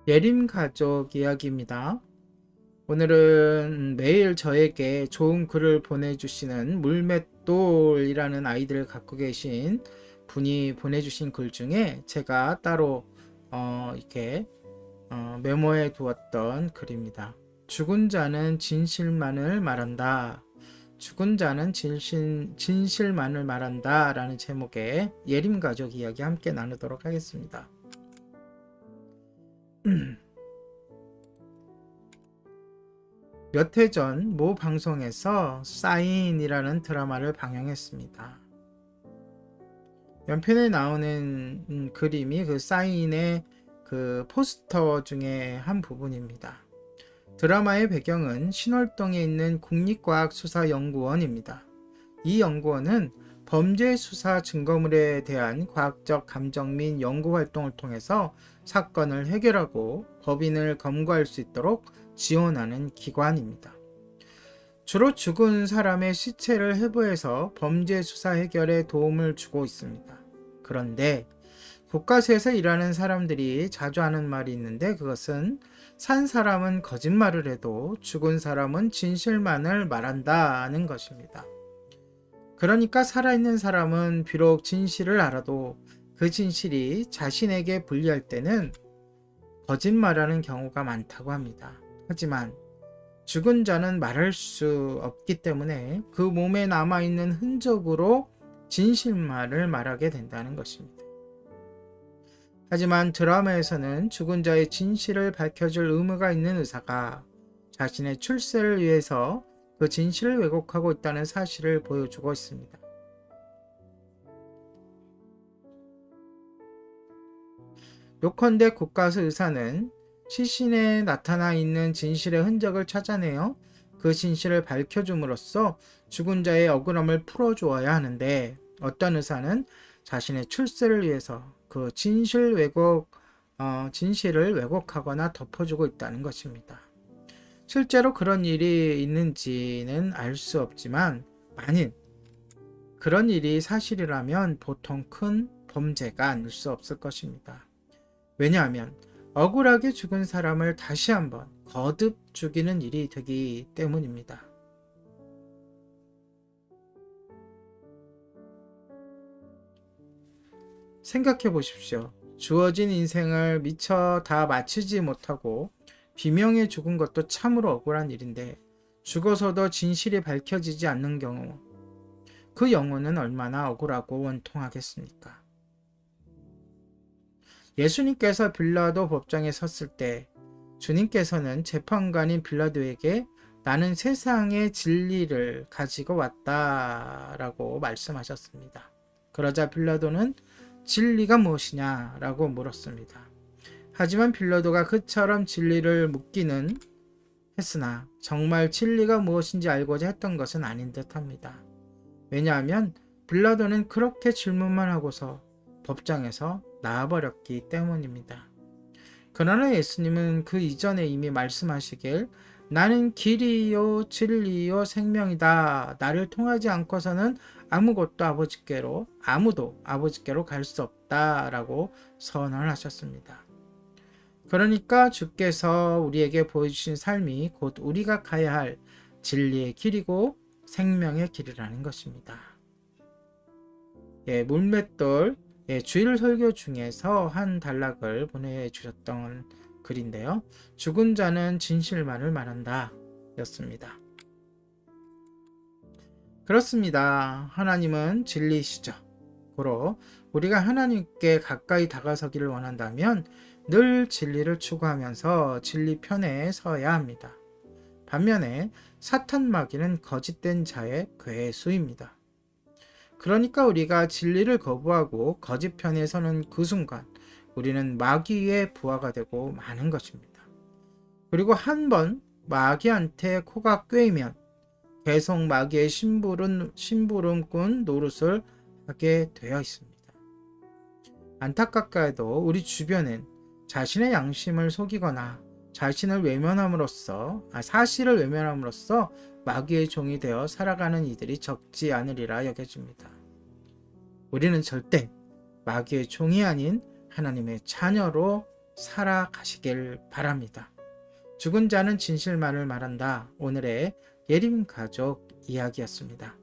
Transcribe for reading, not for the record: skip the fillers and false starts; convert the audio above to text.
예림 가족 이야기입니다. 오늘은 매일 저에게 좋은 글을 보내주시는 물맷돌이라는 아이들을 갖고 계신 분이 보내주신 글 중에 제가 따로 이렇게 메모해 두었던 글입니다. 죽은 자는 진실만을 말한다. 죽은 자는 진실만을 말한다 라는 제목의 예림 가족 이야기 함께 나누도록 하겠습니다. 몇 해 전 모 방송에서 사인이라는 드라마를 방영했습니다. 연편에 나오는 그림이 그 사인의 그 포스터 중에 한 부분입니다. 드라마의 배경은 신월동에 있는 국립과학수사연구원입니다. 이 연구원은 범죄 수사 증거물에 대한 과학적 감정 및 연구 활동을 통해서 사건을 해결하고 법인을 검거할 수 있도록 지원하는 기관입니다. 주로 죽은 사람의 시체를 해부해서 범죄 수사 해결에 도움을 주고 있습니다. 그런데 국가수에서 일하는 사람들이 자주 하는 말이 있는데 그것은 산 사람은 거짓말을 해도 죽은 사람은 진실만을 말한다는 것입니다. 그러니까 살아있는 사람은 비록 진실을 알아도 그 진실이 자신에게 불리할 때는 거짓말하는 경우가 많다고 합니다. 하지만 죽은 자는 말할 수 없기 때문에 그 몸에 남아있는 흔적으로 진실말을 말하게 된다는 것입니다. 하지만 드라마에서는 죽은 자의 진실을 밝혀줄 의무가 있는 의사가 자신의 출세를 위해서 그 진실을 왜곡하고 있다는 사실을 보여주고 있습니다. 요컨대 국가수 의사는 시신에 나타나 있는 진실의 흔적을 찾아내어 그 진실을 밝혀줌으로써 죽은 자의 억울함을 풀어주어야 하는데 어떤 의사는 자신의 출세를 위해서 그 진실을 왜곡하거나 덮어주고 있다는 것입니다. 실제로 그런 일이 있는지는 알 수 없지만 만일 그런 일이 사실이라면 보통 큰 범죄가 아닐 수 없을 것입니다. 왜냐하면 억울하게 죽은 사람을 다시 한번 거듭 죽이는 일이 되기 때문입니다. 생각해 보십시오. 주어진 인생을 미처 다 마치지 못하고 비명에 죽은 것도 참으로 억울한 일인데 죽어서도 진실이 밝혀지지 않는 경우 그 영혼은 얼마나 억울하고 원통하겠습니까? 예수님께서 빌라도 법정에 섰을 때 주님께서는 재판관인 빌라도에게 나는 세상의 진리를 가지고 왔다라고 말씀하셨습니다. 그러자 빌라도는 진리가 무엇이냐라고 물었습니다. 하지만 빌라도가 그처럼 진리를 묻기는 했으나 정말 진리가 무엇인지 알고자 했던 것은 아닌 듯합니다. 왜냐하면 빌라도는 그렇게 질문만 하고서 법정에서 나와버렸기 때문입니다. 그러나 예수님은 그 이전에 이미 말씀하시길 나는 길이요 진리요 생명이다. 나를 통하지 않고서는 아무도 아버지께로 갈 수 없다라고 선언하셨습니다. 그러니까 주께서 우리에게 보여주신 삶이 곧 우리가 가야 할 진리의 길이고 생명의 길이라는 것입니다. 물맷돌 주일 설교 중에서 한 단락을 보내주셨던 글인데요. 죽은 자는 진실만을 말한다 였습니다. 그렇습니다. 하나님은 진리시죠. 고로 우리가 하나님께 가까이 다가서기를 원한다면 늘 진리를 추구하면서 진리 편에 서야 합니다. 반면에 사탄 마귀는 거짓된 자의 괴수입니다. 그러니까 우리가 진리를 거부하고 거짓 편에 서는 그 순간 우리는 마귀의 부하가 되고 마는 것입니다. 그리고 한번 마귀한테 코가 꿰이면 계속 마귀의 심부름꾼 노릇을 하게 되어 있습니다. 안타깝게도 우리 주변엔 자신의 양심을 속이거나 사실을 외면함으로써 마귀의 종이 되어 살아가는 이들이 적지 않으리라 여겨집니다. 우리는 절대 마귀의 종이 아닌 하나님의 자녀로 살아가시길 바랍니다. 죽은 자는 진실만을 말한다. 오늘의 예림 가족 이야기였습니다.